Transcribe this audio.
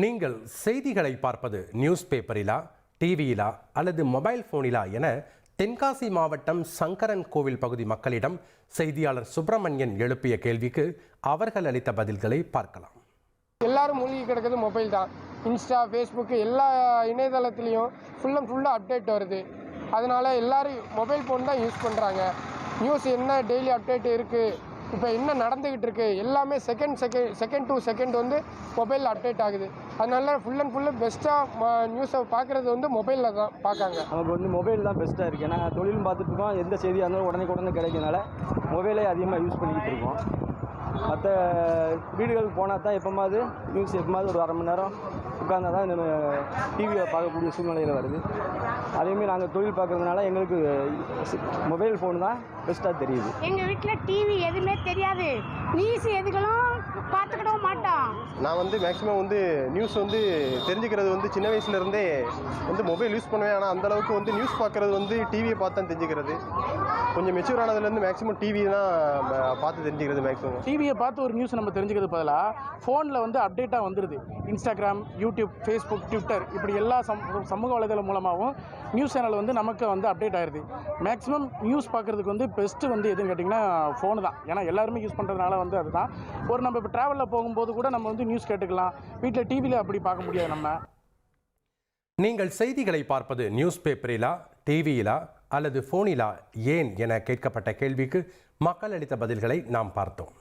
நீங்கள் செய்திகளை பார்ப்பது நியூஸ் பேப்பரிலா, டிவியிலா அல்லது மொபைல் போனிலா என தென்காசி மாவட்டம் சங்கரன் கோவில் பகுதி மக்களிடம் செய்தியாளர் சுப்பிரமணியன் எழுப்பிய கேள்விக்கு அவர்கள் அளித்த பதில்களை பார்க்கலாம். எல்லாரும் மூழ்கி கிடக்குது மொபைல் தான். இன்ஸ்டா, ஃபேஸ்புக் எல்லா இணையதளத்துலேயும் ஃபுல்லாக அப்டேட் வருது. அதனால எல்லாரும் மொபைல் ஃபோன் தான் யூஸ் பண்ணுறாங்க. நியூஸ் என்ன டெய்லி அப்டேட் இருக்குது, இப்போ என்ன நடந்துக்கிட்டு இருக்குது எல்லாமே செகண்ட் டு செகண்ட் வந்து மொபைலில் அப்டேட் ஆகுது. அதனால ஃபுல்லு பெஸ்ட்டாக நியூஸை பார்க்குறது வந்து மொபைலில் தான் பார்க்காங்க. நமக்கு வந்து மொபைல் தான் பெஸ்ட்டாக இருக்குது. ஏன்னா தொழிலும் பார்த்துட்டு இருக்கோம், எந்த செய்தியாக இருந்தாலும் உடனே கிடைக்கிறதுனால மொபைலே அதிகமாக யூஸ் பண்ணிக்கிட்டு இருக்கோம். மற்ற வீடுகளுக்கு போனால் தான் எப்போமாவது நியூஸ் ஒரு அரை மணி நேரம் உட்கார்ந்தா தான் நம்ம டிவியில் பார்க்கக்கூடிய சூழ்நிலையில் வருது. அதேமாரி நாங்கள் தொழில் பார்க்குறதுனால எங்களுக்கு மொபைல் ஃபோன் தான் பெஸ்ட்டாக தெரியுது. எங்கள் வீட்டில் டிவி எதுவுமே தெரியாது, நியூஸ் எதுகளும் பார்த்துக்கிடவும் மாட்டோம். நான் வந்து மேக்ஸிமம் வந்து நியூஸ் வந்து தெரிஞ்சுக்கிறது வந்து சின்ன வயசுலேருந்தே வந்து மொபைல் யூஸ் பண்ணுவேன். ஆனால் அந்தளவுக்கு வந்து நியூஸ் பார்க்குறது வந்து டிவியை பார்த்து தான் தெரிஞ்சுக்கிறது. கொஞ்சம் மெச்சூர் ஆனதுலேருந்து மேக்ஸிமம் டிவி தான் பார்த்து தெரிஞ்சுக்கிறது. மேக்ஸிமம் டிவியை பார்த்து ஒரு நியூஸ் நம்ம தெரிஞ்சுக்கிறது பதிலாக ஃபோனில் வந்து அப்டேட்டாக வந்துடுது. இன்ஸ்டாகிராம், யூடியூப், ஃபேஸ்புக், ட்விட்டர் இப்படி எல்லா சமூக வலைதளம் மூலமாகவும் நியூஸ் சேனல் வந்து நமக்கு வந்து அப்டேட் ஆயிடுது. மேக்ஸிமம் நியூஸ் பார்க்குறதுக்கு வந்து பெஸ்ட்டு வந்து எதுன்னு கேட்டிங்கன்னா ஃபோனு தான். ஏன்னா எல்லாருமே யூஸ் பண்ணுறதுனால வந்து அதுதான். நம்ம இப்போ ட்ராவலில் போகும்போது கூட நம்ம வந்து நியூஸ் கேட்டுக்கலாம். வீட்டில் டிவியில் அப்படி பார்க்க முடியாது. நம்ம நீங்கள் செய்திகளை பார்ப்பது நியூஸ் பேப்பரிலா, டிவியிலா அல்லது போனிலா ஏன் என கேட்கப்பட்ட கேள்விக்கு மக்கள் அளித்த பதில்களை நாம் பார்த்தோம்.